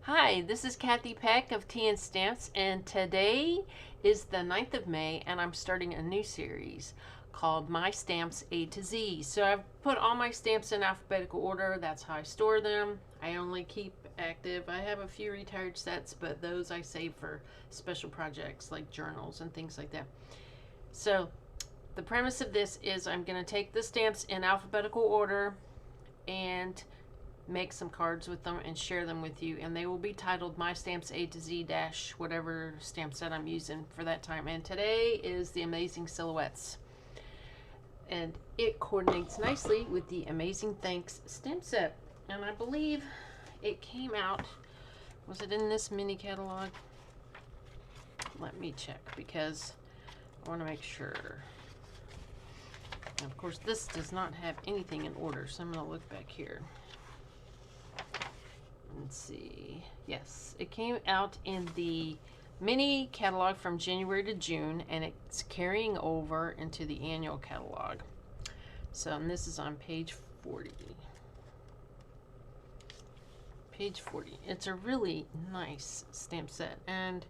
Hi, this is Kathy Peck of Tea and Stamps, and today is the 9th of May, and I'm starting a new series called My Stamps A to Z. So I've put all my stamps in alphabetical order. That's how I store them. I only keep active. I have a few retired sets, but those I save for special projects like journals and things like that. So the premise of this is I'm going to take the stamps in alphabetical order and make some cards with them and share them with you, and they will be titled My Stamps A to Z dash whatever stamp set I'm using for that time. And today is the Amazing Silhouettes, and it coordinates nicely with the Amazing Thanks stamp set, and I believe it came out, was it in this mini catalog? Let me check because I want to make sure. And of course this does not have anything in order, so I'm going to look back here. Let's see. Yes, it came out in the mini catalog from January to June, and it's carrying over into the annual catalog. So, and this is on page 40. Page 40. It's a really nice stamp set, and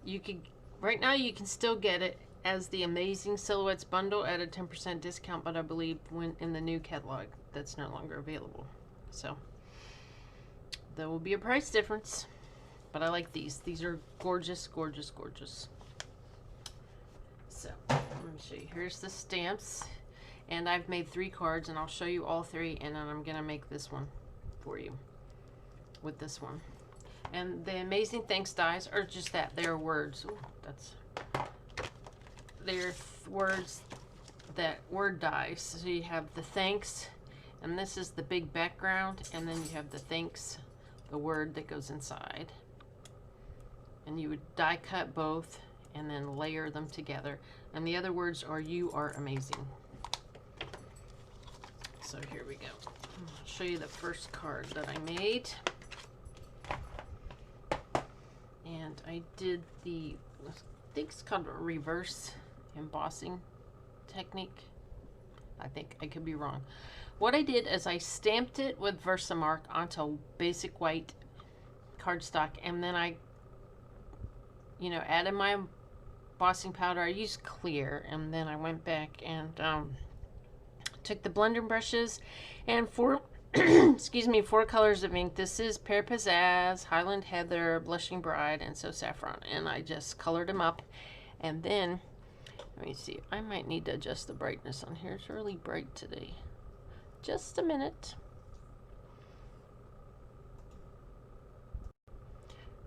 you could, right now you can still get it as the Amazing Silhouettes bundle at a 10% discount, but I believe when in the new catalog that's no longer available. So there will be a price difference, but I like these. These are gorgeous, gorgeous, gorgeous. So let me show you. Here's the stamps, and I've made 3 cards, and I'll show you all 3, and then I'm gonna make this one for you with this one. And the Amazing Thanks dies are just that. They're words. Ooh, they're words that word dies. So you have the thanks, and this is the big background, and then you have the thanks, the word that goes inside, and you would die cut both and then layer them together, and the other words are you are amazing. So here we go. I'll show you the first card that I made, and I did the, I think it's called a reverse embossing technique. I think I could be wrong. What I did is I stamped it with Versamark onto basic white cardstock, and then I, added my embossing powder. I used clear, and then I went back and took the blending brushes and 4 4 colors of ink. This is Pear Pizzazz, Highland Heather, Blushing Bride, and So Saffron, and I just colored them up. And then let me see, I might need to adjust the brightness on here. It's really bright today. Just a minute.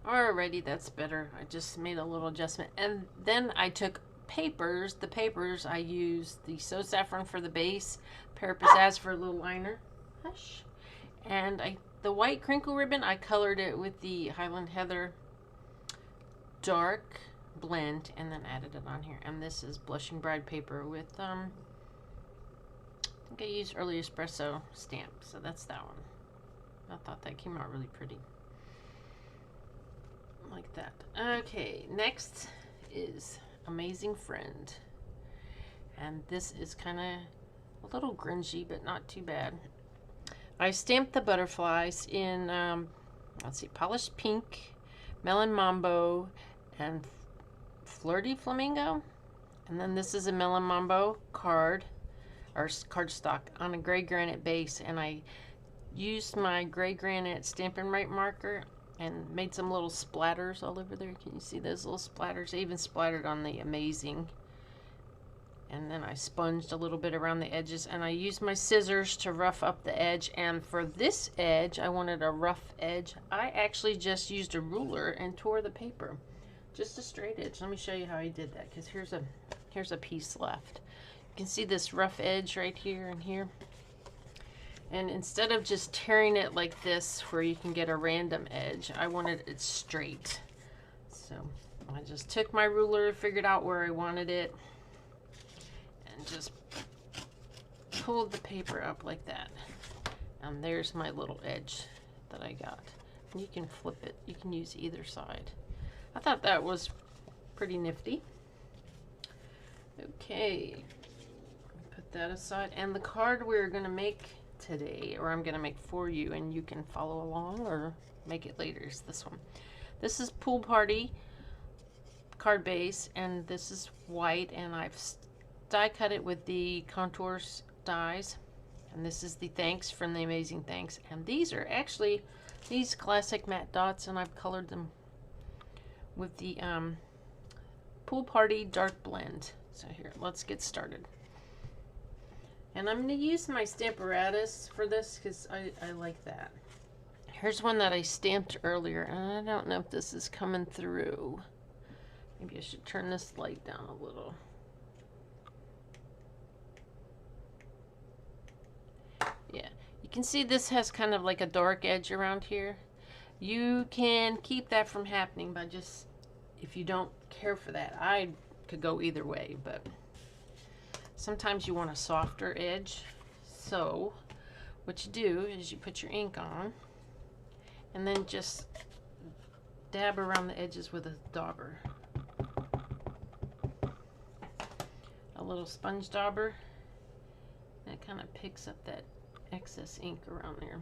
Alrighty, that's better. I just made a little adjustment. And then I took papers. The papers, I used the So Saffron for the base, Pear Pizzazz for a little liner. Hush. And the white crinkle ribbon, I colored it with the Highland Heather dark blend and then added it on here. And this is Blushing Bride paper with I think I used Early Espresso stamp, so that's that one. I thought that came out really pretty. Like that. Okay, next is Amazing Friend. And this is kind of a little grungy, but not too bad. I stamped the butterflies in, let's see, Polished Pink, Melon Mambo, and Flirty Flamingo. And then this is a Melon Mambo card, or cardstock, on a gray granite base, and I used my gray granite Stampin' Up marker and made some little splatters all over there. Can you see those little splatters? I even splattered on the Amazing, and then I sponged a little bit around the edges, and I used my scissors to rough up the edge. And for this edge, I wanted a rough edge. I actually just used a ruler and tore the paper, just a straight edge. Let me show you how I did that, because here's a piece left. You can see this rough edge right here and here. And instead of just tearing it like this where you can get a random edge, I wanted it straight. So I just took my ruler, figured out where I wanted it, and just pulled the paper up like that. And there's my little edge that I got. And you can flip it. You can use either side. I thought that was pretty nifty. Okay. Put that aside. And the card we're going to make today, or I'm going to make for you, and you can follow along or make it later. Is this one. This is Pool Party card base, and this is white, and I've die cut it with the contours dies. And this is the Thanks from the Amazing Thanks. And these are actually these classic matte dots, and I've colored them with the Pool Party Dark Blend. So here, let's get started. And I'm going to use my Stamparatus for this because I like that. Here's one that I stamped earlier, and I don't know if this is coming through. Maybe I should turn this light down a little. Yeah, you can see this has kind of like a dark edge around here. You can keep that from happening by just, if you don't care for that. I could go either way, but sometimes you want a softer edge. So what you do is you put your ink on and then just dab around the edges with a dauber. A little sponge dauber. That kind of picks up that excess ink around there.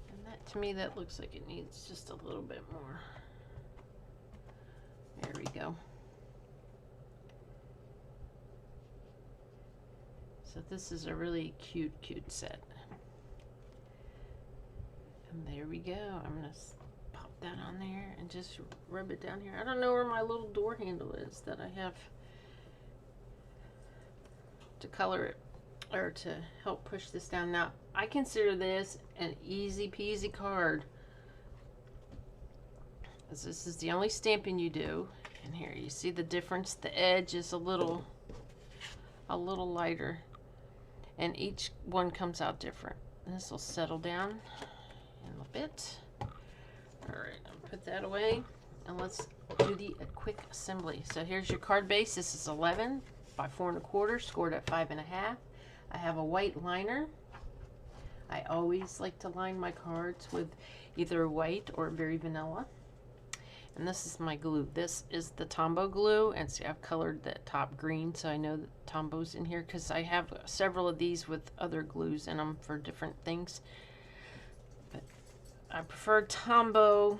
And that, to me, that looks like it needs just a little bit more. There we go. So this is a really cute set. And there we go. I'm gonna pop that on there and just rub it down here. I don't know where my little door handle is that I have to color it, or to help push this down. Now, I consider this an easy peasy card, as this is the only stamping you do. And here you see the difference. The edge is a little lighter, and each one comes out different. And this will settle down in a bit. All right, I'll put that away, and let's do the quick assembly. So here's your card base. This is 11 by 4 1/4, scored at 5 1/2. I have a white liner. I always like to line my cards with either white or very vanilla. And this is my glue. This is the Tombow glue, and see, I've colored the top green so I know that Tombow's in here, because I have several of these with other glues in them for different things. But I prefer Tombow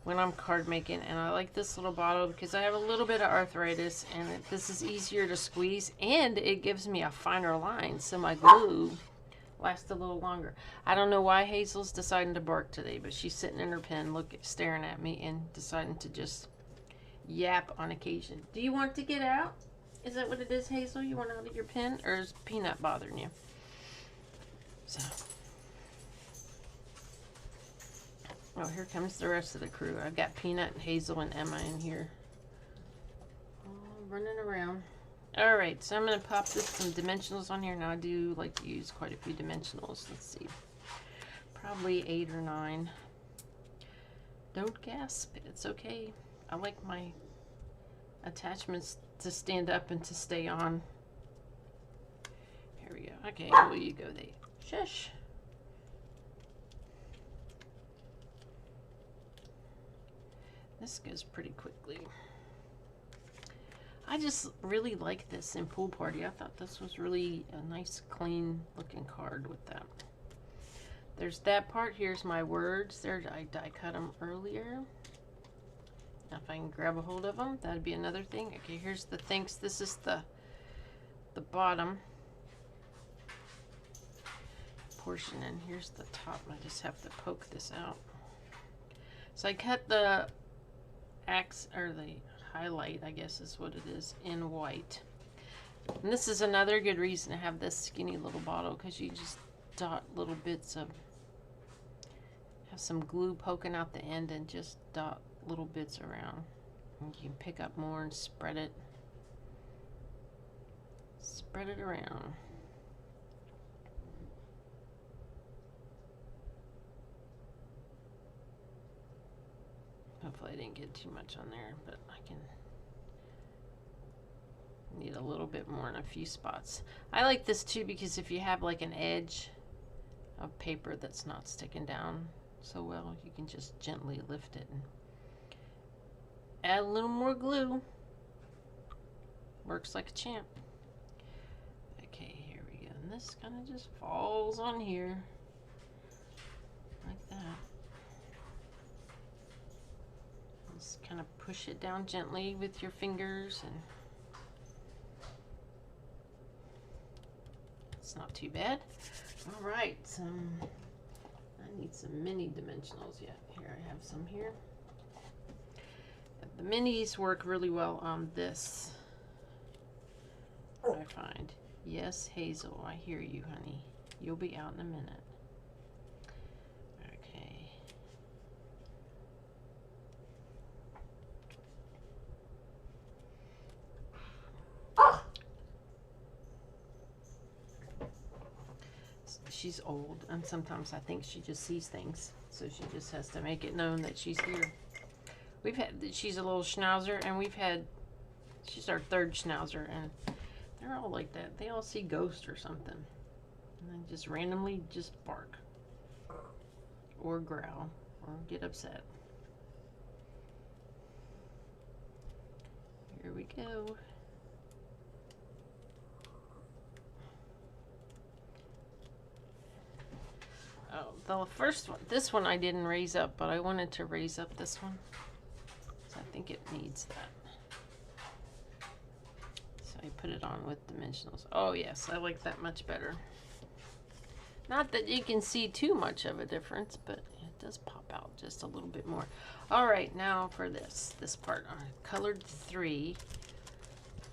when I'm card making, and I like this little bottle because I have a little bit of arthritis, and this is easier to squeeze, and it gives me a finer line, so my glue lasts a little longer. I don't know why Hazel's deciding to bark today, but she's sitting in her pen, staring at me, and deciding to just yap on occasion. Do you want to get out? Is that what it is, Hazel? You want out of your pen, or is Peanut bothering you? So. Oh, here comes the rest of the crew. I've got Peanut, Hazel, and Emma in here. All running around. Alright, so I'm going to pop some dimensionals on here. Now, I do like to use quite a few dimensionals. Let's see. Probably 8 or 9. Don't gasp. It's okay. I like my attachments to stand up and to stay on. Here we go. Okay, will you go there? Shush. This goes pretty quickly. I just really like this in Pool Party. I thought this was really a nice, clean looking card with that. There's that part. Here's my words. There, I die cut them earlier. Now if I can grab a hold of them, that'd be another thing. Okay, here's the thanks. This is the bottom portion, and here's the top. I just have to poke this out. So I cut the or the highlight, I guess is what it is, in white. And this is another good reason to have this skinny little bottle, because you just dot little bits of, have some glue poking out the end and just dot little bits around. And you can pick up more and spread it around. Hopefully I didn't get too much on there, but I can need a little bit more in a few spots. I like this too because if you have like an edge of paper that's not sticking down so well, you can just gently lift it and add a little more glue. Works like a champ. Okay, here we go. And this kind of just falls on here like that. Just kind of push it down gently with your fingers, and it's not too bad. All right, I need some mini dimensionals yet. Here, I have some here. The minis work really well on this, I find. Yes, Hazel, I hear you, honey. You'll be out in a minute. Okay. She's old, and sometimes I think she just sees things, so she just has to make it known that she's here. She's a little schnauzer, and she's our third schnauzer, and they're all like that. They all see ghosts or something, and then just randomly just bark, or growl, or get upset. Here we go. Oh, the first one, this one I didn't raise up, but I wanted to raise up this one. So I think it needs that. So I put it on with dimensionals. Oh yes, I like that much better. Not that you can see too much of a difference, but it does pop out just a little bit more. All right, now for this part. I colored 3.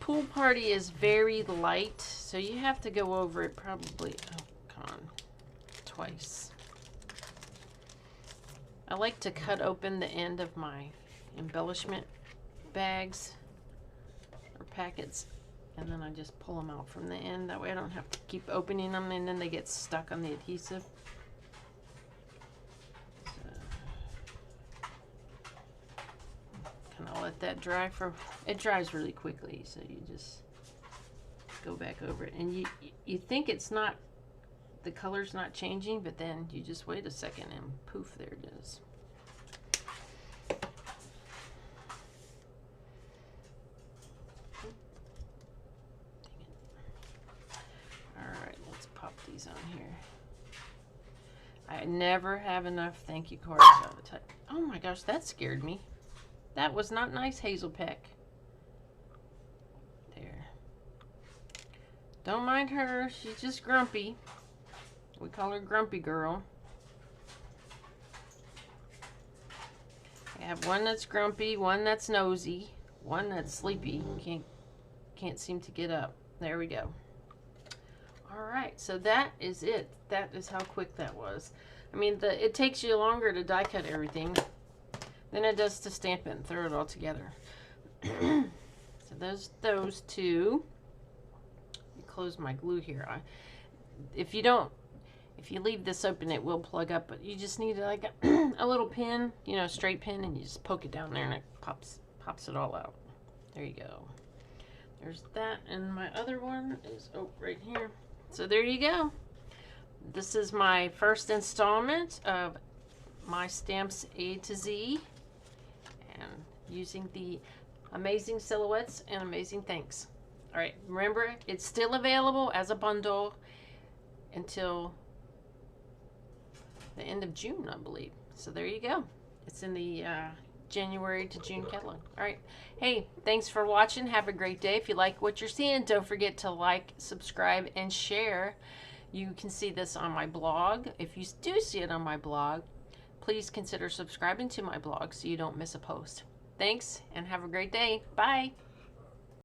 Pool Party is very light, so you have to go over it probably, oh, come on, twice. I like to cut open the end of my embellishment bags or packets, and then I just pull them out from the end. That way I don't have to keep opening them, and then they get stuck on the adhesive. So, kind of let that dry it dries really quickly, so you just go back over it. And you think it's not, the color's not changing, but then you just wait a second and poof, there it is. Alright, let's pop these on here. I never have enough thank you cards all the time. Oh my gosh, that scared me. That was not nice, Hazel Peck. There. Don't mind her, she's just grumpy. We call her Grumpy Girl. I have one that's grumpy, one that's nosy, one that's sleepy. Can't seem to get up. There we go. All right, so that is it. That is how quick that was. I mean, it takes you longer to die cut everything than it does to stamp it and throw it all together. So those two. Let me close my glue here. If you leave this open, it will plug up, but you just need like a little pin, you know, straight pin, and you just poke it down there and it pops it all out. There you go. There's that, and my other one is right here. So there you go. This is my first installment of my stamps A to Z, and using the amazing silhouettes and amazing thanks. All right, remember, it's still available as a bundle until the end of June, I believe. So there you go. It's in the January to June catalog. All right. Hey, thanks for watching. Have a great day. If you like what you're seeing, don't forget to like, subscribe, and share. You can see this on my blog. If you do see it on my blog, please consider subscribing to my blog so you don't miss a post. Thanks, and have a great day. Bye.